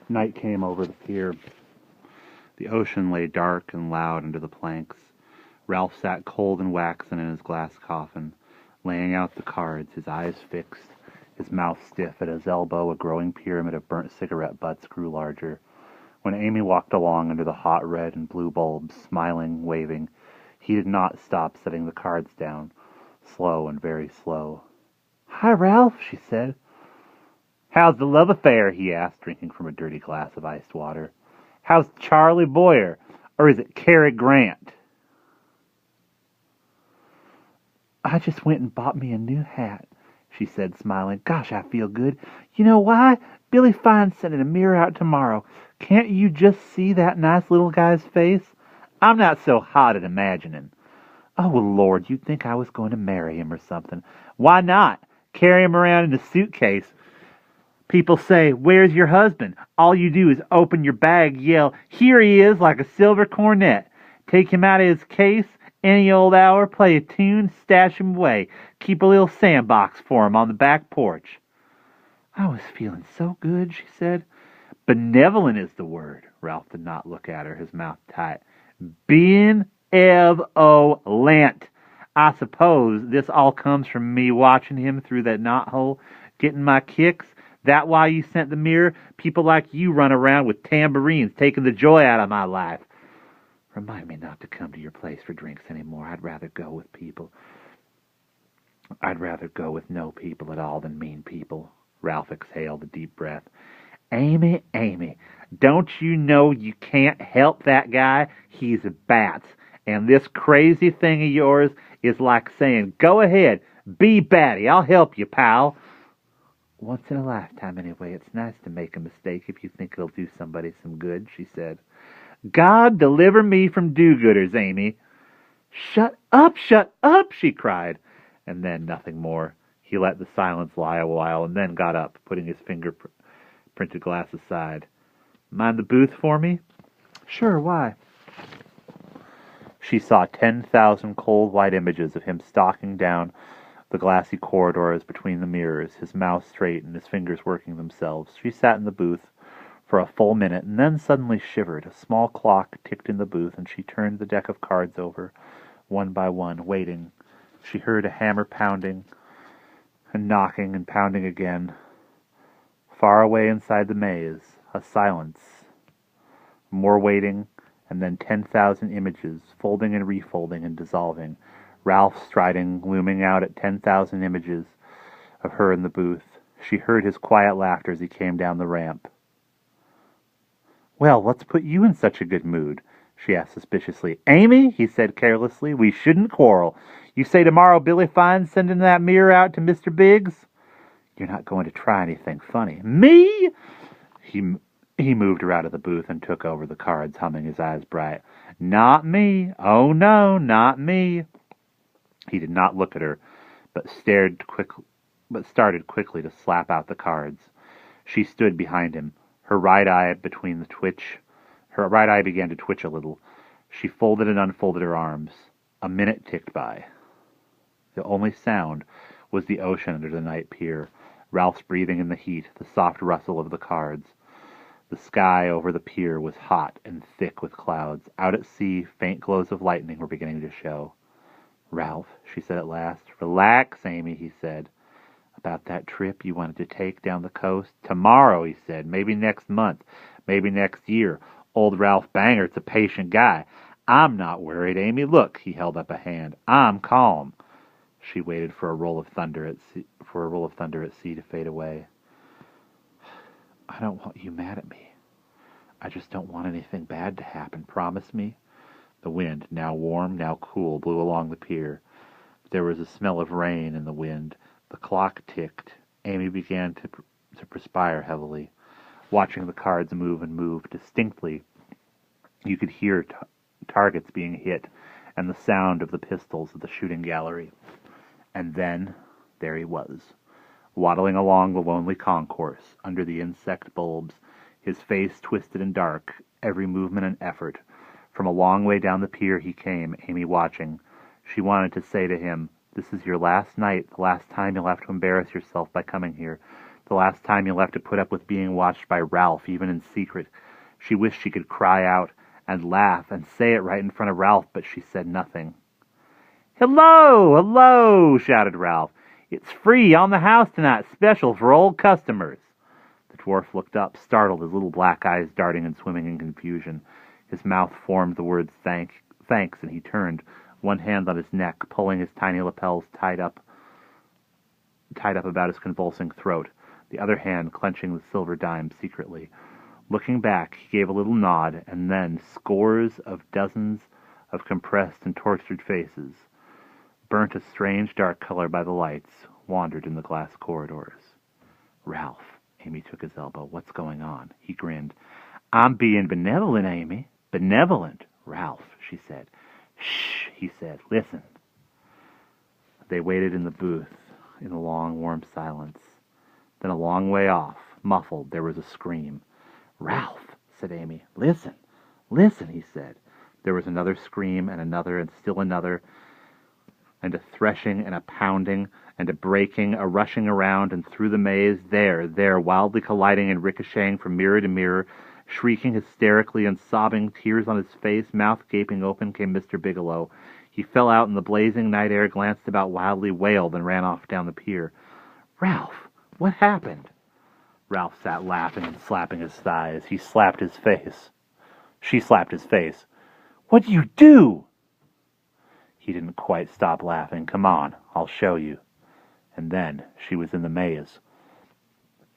Night came over the pier. The ocean lay dark and loud under the planks. Ralph sat cold and waxen in his glass coffin, laying out the cards, his eyes fixed, his mouth stiff. At his elbow, a growing pyramid of burnt cigarette butts grew larger. When Amy walked along under the hot red and blue bulbs, smiling, waving, he did not stop setting the cards down, slow and very slow. "Hi, Ralph," she said. "How's the love affair?" he asked, drinking from a dirty glass of iced water. "How's Charlie Boyer? Or is it Cary Grant?" "I just went and bought me a new hat," she said, smiling. "Gosh, I feel good. You know why? Billy Fine's sending a mirror out tomorrow. Can't you just see that nice little guy's face? I'm not so hot at imagining. Oh, Lord, you'd think I was going to marry him or something. Why not? Carry him around in a suitcase. People say, 'Where's your husband?' All you do is open your bag, yell, 'Here he is,' like a silver cornet. Take him out of his case, any old hour, play a tune, stash him away. Keep a little sandbox for him on the back porch." "I was feeling so good," she said. "Benevolent is the word." Ralph did not look at her, his mouth tight. "Benevolent. I suppose this all comes from me watching him through that knothole, getting my kicks. That why you sent the mirror? People like you run around with tambourines, taking the joy out of my life. Remind me not to come to your place for drinks anymore. I'd rather go with no people at all than mean people." Ralph exhaled a deep breath. "Amy, Amy, don't you know you can't help that guy? He's a bat. And this crazy thing of yours is like saying, 'Go ahead, be batty. I'll help you, pal.' Once in a lifetime, anyway. It's nice to make a mistake if you think it'll do somebody some good," she said. "God deliver me from do-gooders, Amy." Shut up, she cried. And then nothing more. He let the silence lie a while, and then got up, putting his finger-printed glass aside. "Mind the booth for me?" "Sure, why?" She saw 10,000 cold white images of him stalking down the glassy corridors between the mirrors, his mouth straight and his fingers working themselves. She sat in the booth for a full minute, and then suddenly shivered. A small clock ticked in the booth, and she turned the deck of cards over, one by one, waiting. She heard a hammer pounding, and knocking and pounding again. Far away inside the maze, a silence. More waiting, and then 10,000 images, folding and refolding and dissolving. Ralph striding, looming out at 10,000 images of her in the booth. She heard his quiet laughter as he came down the ramp. "Well, what's put you in such a good mood?" she asked suspiciously. "Amy," he said carelessly, "we shouldn't quarrel. You say tomorrow Billy Fine's sending that mirror out to Mr. Biggs? You're not going to try anything funny." "Me?" He moved her out of the booth and took over the cards, humming, his eyes bright. "Not me. Oh, no, not me." He did not look at her, but started quickly to slap out the cards. She stood behind him, her right eye began to twitch a little. She folded and unfolded her arms. A minute ticked by. The only sound was the ocean under the night pier, Ralph's breathing in the heat, the soft rustle of the cards. The sky over the pier was hot and thick with clouds. Out at sea, faint glows of lightning were beginning to show. "Ralph," she said at last. "Relax, Amy," he said. "About that trip you wanted to take down the coast?" "Tomorrow," he said. "Maybe next month. Maybe next year. Old Ralph Banger's a patient guy. I'm not worried, Amy. Look," he held up a hand. "I'm calm." She waited for a roll of thunder at sea to fade away. "I don't want you mad at me. I just don't want anything bad to happen. Promise me?" The wind, now warm, now cool, blew along the pier. There was a smell of rain in the wind. The clock ticked. Amy began to perspire heavily, watching the cards move and move. Distinctly, you could hear targets being hit and the sound of the pistols at the shooting gallery. And then, there he was, waddling along the lonely concourse, under the insect bulbs, his face twisted and dark, every movement an effort. From a long way down the pier he came, Amy watching. She wanted to say to him, "This is your last night, the last time you'll have to embarrass yourself by coming here. The last time you'll have to put up with being watched by Ralph, even in secret. She wished she could cry out and laugh and say it right in front of Ralph, but she said nothing. "Hello, hello," shouted Ralph. "It's free on the house tonight, special for old customers." The dwarf looked up, startled, his little black eyes darting and swimming in confusion. His mouth formed the words thanks, and he turned, one hand on his neck, pulling his tiny lapels tied up about his convulsing throat, the other hand clenching the silver dime secretly. Looking back, he gave a little nod, and then scores of dozens of compressed and tortured faces, burnt a strange dark color by the lights, wandered in the glass corridors. "Ralph," Amy took his elbow. "What's going on?" He grinned. "I'm being benevolent, Amy. Benevolent." "Ralph," she said. "Shh," he said. "Listen." They waited in the booth, in a long, warm silence. Then a long way off, muffled, there was a scream. "Ralph," said Amy. "Listen. Listen," he said. There was another scream, and another, and still another, and a threshing and a pounding and a breaking, a rushing around and through the maze, there, wildly colliding and ricocheting from mirror to mirror, shrieking hysterically and sobbing, tears on his face, mouth gaping open, came Mr. Bigelow. He fell out in the blazing night air, glanced about wildly, wailed, and ran off down the pier. "Ralph, what happened?" Ralph sat laughing and slapping his thighs. He slapped his face. She slapped his face. "What'd you do?" He didn't quite stop laughing. "Come on, I'll show you." And then she was in the maze,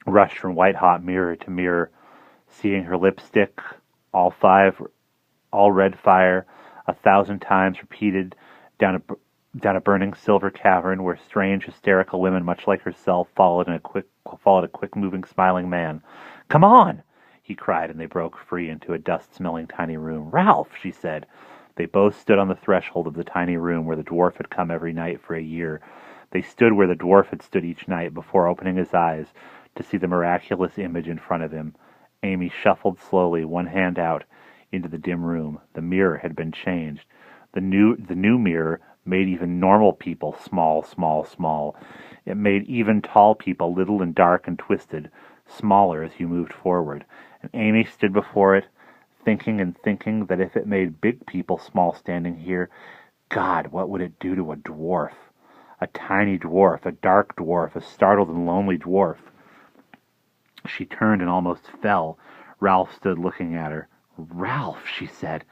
rushed from white-hot mirror to mirror, seeing her lipstick, all red fire, 1,000 times repeated down a burning silver cavern where strange, hysterical women, much like herself, followed a quick-moving, smiling man. "Come on!" he cried, and they broke free into a dust-smelling tiny room. "Ralph," she said. They both stood on the threshold of the tiny room where the dwarf had come every night for a year. They stood where the dwarf had stood each night before opening his eyes to see the miraculous image in front of him. Amy shuffled slowly, one hand out, into the dim room. The mirror had been changed. The new mirror made even normal people small, small, small. It made even tall people little and dark and twisted, smaller as you moved forward. And Amy stood before it, thinking and thinking that if it made big people small standing here, God, what would it do to a dwarf? A tiny dwarf, a dark dwarf, a startled and lonely dwarf. She turned and almost fell. Ralph stood looking at her. "Ralph," she said.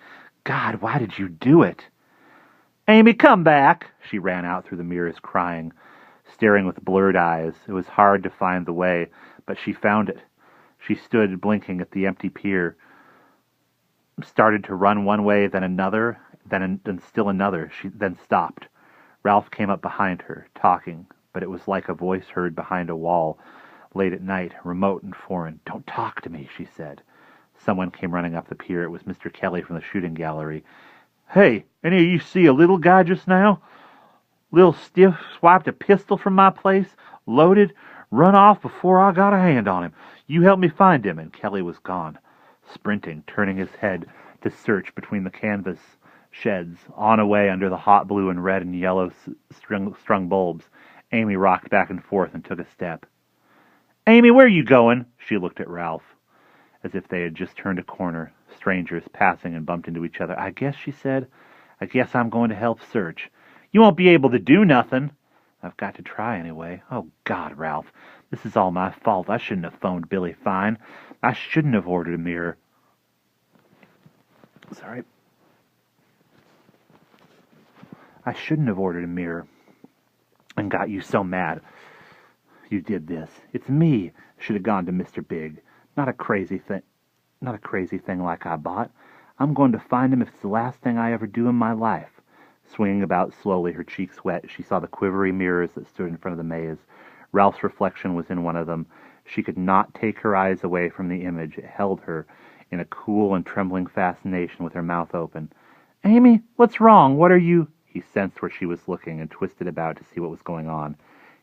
"God, why did you do it?" "Amy, come back!" She ran out through the mirrors crying, staring with blurred eyes. It was hard to find the way, but she found it. She stood blinking at the empty pier, started to run one way, then another, then still another. She then stopped. Ralph came up behind her, talking, but it was like a voice heard behind a wall, late at night, remote and foreign. "Don't talk to me," she said. Someone came running up the pier. It was Mr. Kelly from the shooting gallery. "Hey, any of you see a little guy just now? Little stiff swiped a pistol from my place, loaded, run off before I got a hand on him. You help me find him." And Kelly was gone, sprinting, turning his head to search between the canvas sheds, on away under the hot blue and red and yellow strung bulbs. Amy rocked back and forth and took a step. "Amy, where are you going?" She looked at Ralph, as if they had just turned a corner, strangers passing and bumped into each other. "I guess," she said, "I guess I'm going to help search." "You won't be able to do nothing." "I've got to try anyway." "Oh, God, Ralph, this is all my fault. I shouldn't have phoned Billy Fine. I shouldn't have ordered a mirror." Sorry. "I shouldn't have ordered a mirror and got you so mad. You did this. It's me. Should have gone to Mr. Big. Not a crazy thing like I bought. I'm going to find him if it's the last thing I ever do in my life." Swinging about slowly, her cheeks wet, she saw the quivery mirrors that stood in front of the maze. Ralph's reflection was in one of them. She could not take her eyes away from the image. It held her in a cool and trembling fascination with her mouth open. "Amy, what's wrong? What are you—" He sensed where she was looking and twisted about to see what was going on.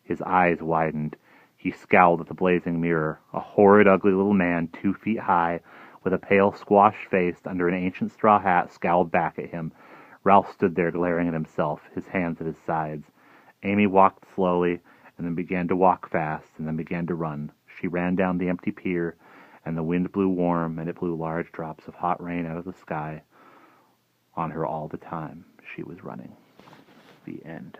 His eyes widened. He scowled at the blazing mirror. A horrid, ugly little man, 2 feet high, with a pale, squashed face under an ancient straw hat, scowled back at him. Ralph stood there glaring at himself, his hands at his sides. Amy walked slowly, and then began to walk fast, and then began to run. She ran down the empty pier, and the wind blew warm, and it blew large drops of hot rain out of the sky on her all the time she was running. The end.